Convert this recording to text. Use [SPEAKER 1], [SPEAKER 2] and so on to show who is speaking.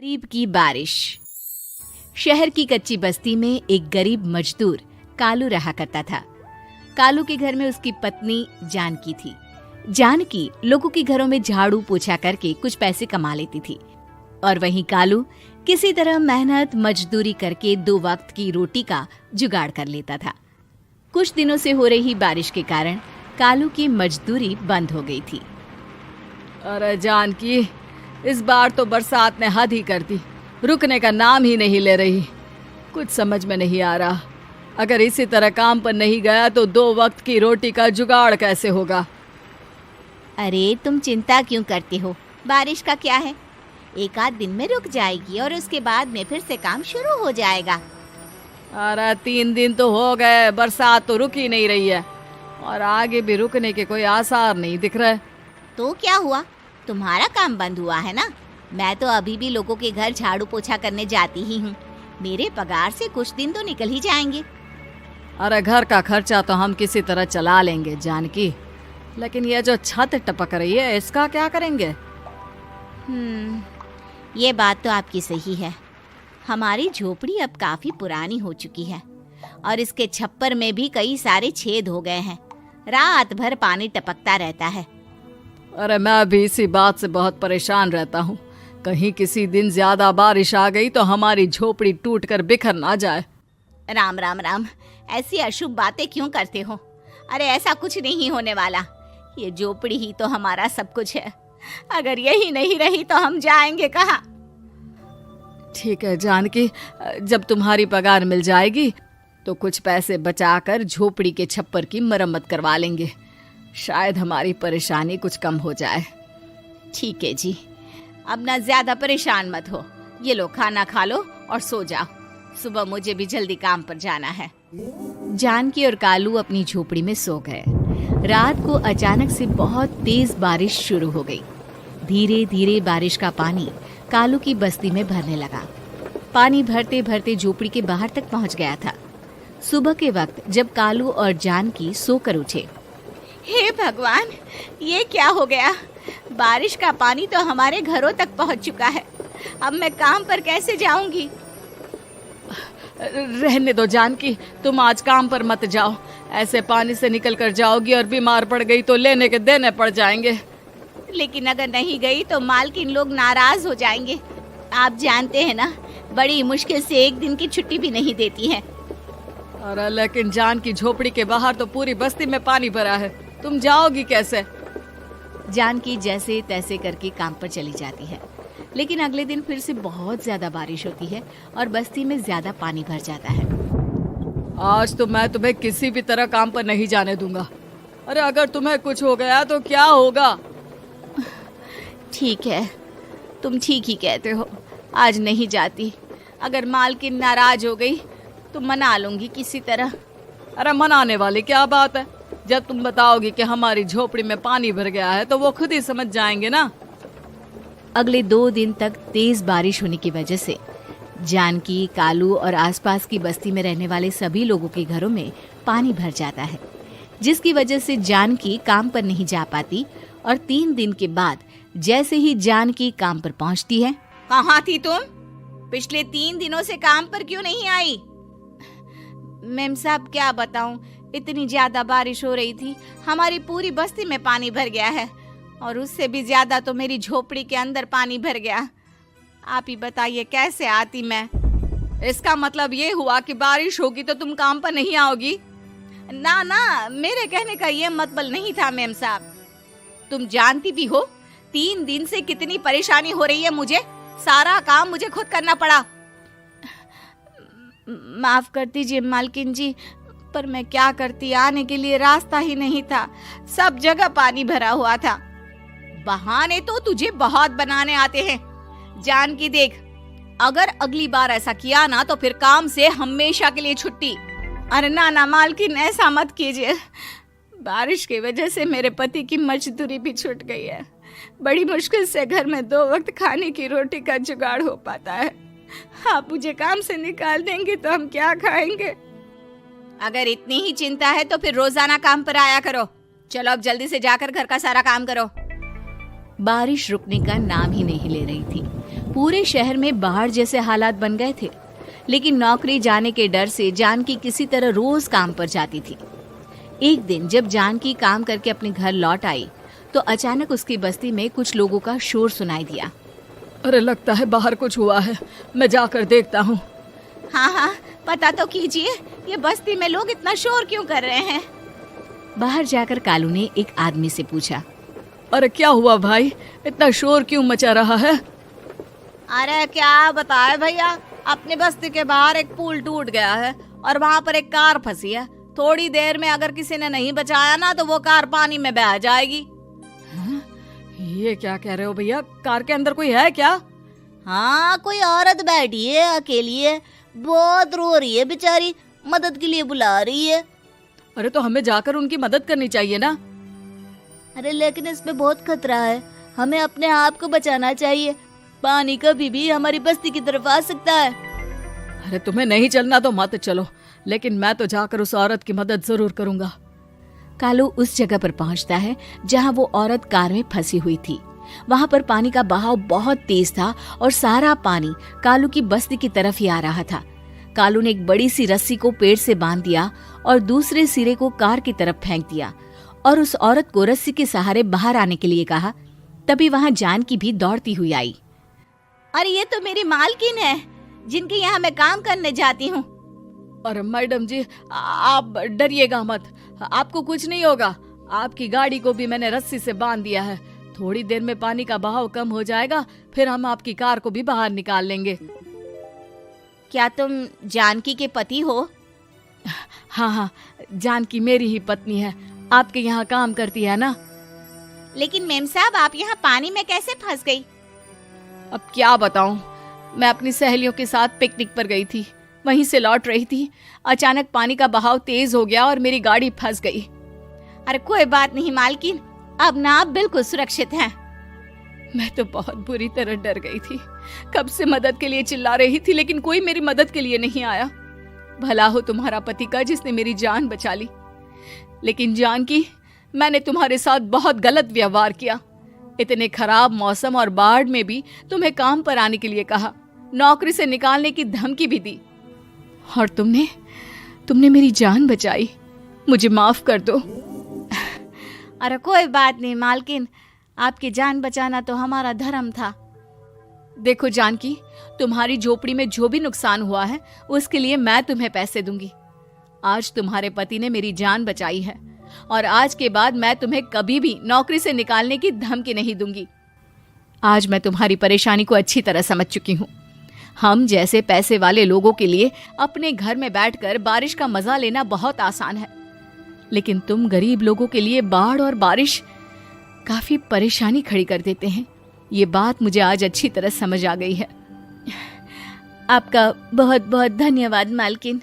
[SPEAKER 1] गरीब की बारिश। शहर की कच्ची बस्ती में एक गरीब मजदूर कालू रहा करता था। कालू के घर में उसकी पत्नी जानकी थी। जानकी लोगों के घरों में झाड़ू पोछा करके कुछ पैसे कमा लेती थी और वहीं कालू किसी तरह मेहनत मजदूरी करके 2 वक्त की रोटी का जुगाड़ कर लेता था। कुछ दिनों से हो रही बारिश के कारण कालू की मजदूरी बंद हो गई थी।
[SPEAKER 2] अरे जानकी, इस बार तो बरसात ने हद ही कर दी, रुकने का नाम ही नहीं ले रही। कुछ समझ में नहीं आ रहा, अगर इसी तरह काम पर नहीं गया तो 2 वक्त की रोटी का जुगाड़ कैसे होगा।
[SPEAKER 1] अरे तुम चिंता क्यों करते हो, बारिश का क्या है, 1 आध दिन में रुक जाएगी और उसके बाद में फिर से काम शुरू हो जाएगा।
[SPEAKER 2] अरे 3 दिन तो हो गए, बरसात तो रुक ही नहीं रही है और आगे भी रुकने के कोई आसार नहीं दिख रहे।
[SPEAKER 1] तो क्या हुआ, तुम्हारा काम बंद हुआ है ना? मैं तो अभी भी लोगों के घर झाड़ू पोछा करने जाती ही हूँ। मेरे पगार से कुछ दिन तो निकल ही जाएंगे।
[SPEAKER 2] अरे घर का खर्चा तो हम किसी तरह चला लेंगे जानकी, लेकिन ये जो छत टपक रही है इसका क्या करेंगे?
[SPEAKER 1] ये बात तो आपकी सही है। हमारी झोपड़ी अब काफी पुरानी हो चुकी है और इसके छप्पर में भी कई सारे छेद हो गए हैं। रात भर पानी टपकता रहता है।
[SPEAKER 2] अरे मैं भी इसी बात से बहुत परेशान रहता हूँ। कहीं किसी दिन ज्यादा बारिश आ गई तो हमारी झोपड़ी टूटकर बिखर ना जाए।
[SPEAKER 1] राम राम राम, ऐसी अशुभ बातें क्यों करते हो? अरे ऐसा कुछ नहीं होने वाला। ये झोपड़ी ही तो हमारा सब कुछ है। अगर यही नहीं रही तो हम जाएंगे कहाँ?
[SPEAKER 2] ठीक है जानकी, जब तुम्हारी पगार मिल जाएगी तो कुछ पैसे बचाकर झोपड़ी के छप्पर की मरम्मत करवा लेंगे। शायद हमारी परेशानी कुछ कम हो जाए।
[SPEAKER 1] ठीक है जी, अब ना ज्यादा परेशान मत हो। ये लो, खाना खा लो और सो जाओ। सुबह मुझे भी जल्दी काम पर जाना है। जानकी और कालू अपनी झोपड़ी में सो गए। रात को अचानक से बहुत तेज बारिश शुरू हो गई। धीरे धीरे बारिश का पानी कालू की बस्ती में भरने लगा। पानी भरते भरते झोपड़ी के बाहर तक पहुंच गया था। सुबह के वक्त जब कालू और जानकी सोकर उठे, हे भगवान, ये क्या हो गया? बारिश का पानी तो हमारे घरों तक पहुंच चुका है। अब मैं काम पर कैसे जाऊंगी?
[SPEAKER 2] रहने दो जानकी, तुम आज काम पर मत जाओ। ऐसे पानी से निकल कर जाओगी और बीमार पड़ गई तो लेने के देने पड़ जाएंगे।
[SPEAKER 1] लेकिन अगर नहीं गई तो मालकिन लोग नाराज हो जाएंगे। आप जानते हैं ना, बड़ी मुश्किल से 1 दिन की छुट्टी भी नहीं देती है।
[SPEAKER 2] अरे लेकिन जानकी, झोपड़ी के बाहर तो पूरी बस्ती में पानी भरा है, तुम जाओगी कैसे?
[SPEAKER 1] जानकी जैसे तैसे करके काम पर चली जाती है, लेकिन अगले दिन फिर से बहुत ज्यादा बारिश होती है और बस्ती में ज्यादा पानी भर जाता है।
[SPEAKER 2] आज तो मैं तुम्हें किसी भी तरह काम पर नहीं जाने दूंगा। अरे अगर तुम्हें कुछ हो गया तो क्या होगा?
[SPEAKER 1] ठीक है, तुम ठीक ही कहते हो, आज नहीं जाती। अगर मालकिन नाराज हो गई तो मना लूंगी किसी तरह।
[SPEAKER 2] अरे मनाने वाली क्या बात है? जब तुम बताओगी कि हमारी झोपड़ी में पानी भर गया है तो वो खुद ही समझ जाएंगे ना।
[SPEAKER 1] अगले 2 दिन तक तेज बारिश होने की वजह से जानकी, कालू और आसपास की बस्ती में रहने वाले सभी लोगों के घरों में पानी भर जाता है, जिसकी वजह से जानकी काम पर नहीं जा पाती। और 3 दिन के बाद जैसे ही जानकी काम पर पहुंचती है, कहाँ थी तुम? पिछले 3 दिनों से काम पर क्यों नहीं आई? मेम साहब, क्या बताऊं, इतनी ज्यादा बारिश हो रही थी, हमारी पूरी बस्ती में पानी भर गया है और उससे भी ज्यादा तो मेरी झोपड़ी के अंदर पानी भर गया। आप ही बताइए कैसे आती मैं?
[SPEAKER 2] इसका मतलब ये हुआ कि बारिश होगी तो तुम काम पर नहीं आओगी?
[SPEAKER 1] ना ना, मेरे कहने का ये मतलब नहीं था मेम साहब। तुम जानती भी हो 3 दिन से कितनी परेशानी हो रही है मुझे। सारा काम मुझे खुद करना पड़ा। माफ कर दीजिए मालकिन जी, पर मैं क्या करती, आने के लिए रास्ता ही नहीं था, सब जगह पानी भरा हुआ था। बहाने तो तुझे बहुत बनाने आते हैं। जानकी देख, अगर अगली बार ऐसा किया ना तो फिर काम से हमेशा के लिए छुट्टी। अरे ना ना मालकिन, ऐसा मत कीजिए। बारिश की वजह से मेरे पति की मजदूरी भी छूट गई है। बड़ी मुश्किल से घर में 2 वक्त खाने की रोटी का जुगाड़ हो पाता है। आप मुझे काम से निकाल देंगे तो हम क्या खाएंगे? अगर इतनी ही चिंता है तो फिर रोजाना काम पर आया करो। चलो अब जल्दी से जाकर घर का सारा काम करो। बारिश रुकने का नाम ही नहीं ले रही थी। पूरे शहर में बाढ़ जैसे हालात बन गए थे, लेकिन नौकरी जाने के डर से जानकी किसी तरह रोज काम पर जाती थी। एक दिन जब जानकी काम करके अपने घर लौट आई तो अचानक उसकी बस्ती में कुछ लोगों का शोर सुनाई दिया।
[SPEAKER 2] अरे लगता है बाहर कुछ हुआ है, मैं जाकर देखता हूँ।
[SPEAKER 1] हाँ, पता तो कीजिए, ये बस्ती में लोग इतना शोर क्यों कर रहे हैं? बाहर जाकर कालू ने एक आदमी से पूछा।
[SPEAKER 2] अरे क्या हुआ भाई, इतना शोर क्यों मचा रहा है?
[SPEAKER 1] अरे क्या बताए भैया, अपने बस्ती के बाहर एक पुल टूट गया है और वहाँ पर एक कार फंसी है। थोड़ी देर में अगर किसी ने नहीं बचाया ना तो वो कार पानी में बह जाएगी।
[SPEAKER 2] ये क्या कह रहे हो भैया, कार के अंदर कोई है क्या?
[SPEAKER 1] हाँ, कोई औरत बैठी है, अकेली है, बहुत रो रही है बेचारी, मदद के लिए बुला रही है।
[SPEAKER 2] अरे तो हमें जाकर उनकी मदद करनी चाहिए ना।
[SPEAKER 1] अरे लेकिन इसमें बहुत खतरा है, हमें अपने आप को बचाना चाहिए, पानी कभी भी हमारी बस्ती की तरफ आ सकता है।
[SPEAKER 2] अरे तुम्हें नहीं चलना तो मत चलो, लेकिन मैं तो जाकर उस औरत की मदद जरूर करूंगा।
[SPEAKER 1] कालू उस जगह पर पहुंचता है जहां वो औरत कार में फंसी हुई थी। वहां पर पानी का बहाव बहुत तेज था और सारा पानी कालू की बस्ती की तरफ ही आ रहा था। कालू ने एक बड़ी सी रस्सी को पेड़ से बांध दिया और दूसरे सिरे को कार की तरफ फेंक दिया और उस औरत को रस्सी के सहारे बाहर आने के लिए कहा। तभी वहां जानकी भी दौड़ती हुई आई। अरे ये तो मेरी मालकिन है, जिनके यहाँ मैं काम करने जाती हूँ।
[SPEAKER 2] अरे मैडम जी, आप डरिएगा मत, आपको कुछ नहीं होगा। आपकी गाड़ी को भी मैंने रस्सी से बांध दिया है। थोड़ी देर में पानी का बहाव कम हो जाएगा, फिर हम आपकी कार को भी बाहर निकाल लेंगे।
[SPEAKER 1] क्या तुम जानकी के पति हो?
[SPEAKER 2] हाँ, जानकी मेरी ही पत्नी है, आपके यहाँ काम करती है ना।
[SPEAKER 1] लेकिन मेम साहब, आप यहाँ पानी में कैसे फंस गई?
[SPEAKER 2] अब क्या बताऊं, मैं अपनी सहेलियों के साथ पिकनिक पर गई थी, वहीं से लौट रही थी। अचानक पानी का बहाव तेज हो गया और मेरी गाड़ी फंस गई।
[SPEAKER 1] अरे कोई बात नहीं मालकिन, अब ना आप बिल्कुल सुरक्षित हैं।
[SPEAKER 2] मैं तो बहुत बुरी तरह डर गई थी, कब से मदद के लिए चिल्ला रही थी, लेकिन कोई मेरी मदद के लिए नहीं आया। भला हो तुम्हारा पति का जिसने मेरी जान बचा ली। लेकिन जानकी, मैंने तुम्हारे साथ बहुत गलत व्यवहार किया। इतने खराब मौसम और बाढ़ में भी तुम्हें काम पर आने के लिए कहा, नौकरी से निकालने की धमकी भी दी, और तुमने मेरी जान बचाई। मुझे माफ कर दो।
[SPEAKER 1] अरे कोई बात नहीं मालकिन, आपकी जान बचाना तो हमारा धर्म था।
[SPEAKER 2] देखो जानकी, तुम्हारी झोपड़ी में जो भी नुकसान हुआ है उसके लिए मैं तुम्हें पैसे दूंगी। आज तुम्हारे पति ने मेरी जान बचाई है और आज के बाद मैं तुम्हें कभी भी नौकरी से निकालने की धमकी नहीं दूंगी। आज मैं तुम्हारी परेशानी को अच्छी तरह समझ चुकी हूँ। हम जैसे पैसे वाले लोगों के लिए अपने घर में बैठकर बारिश का मजा लेना बहुत आसान है, लेकिन तुम गरीब लोगों के लिए बाढ़ और बारिश काफी परेशानी खड़ी कर देते हैं। ये बात मुझे आज अच्छी तरह समझ आ गई है।
[SPEAKER 1] आपका बहुत बहुत धन्यवाद मालकिन।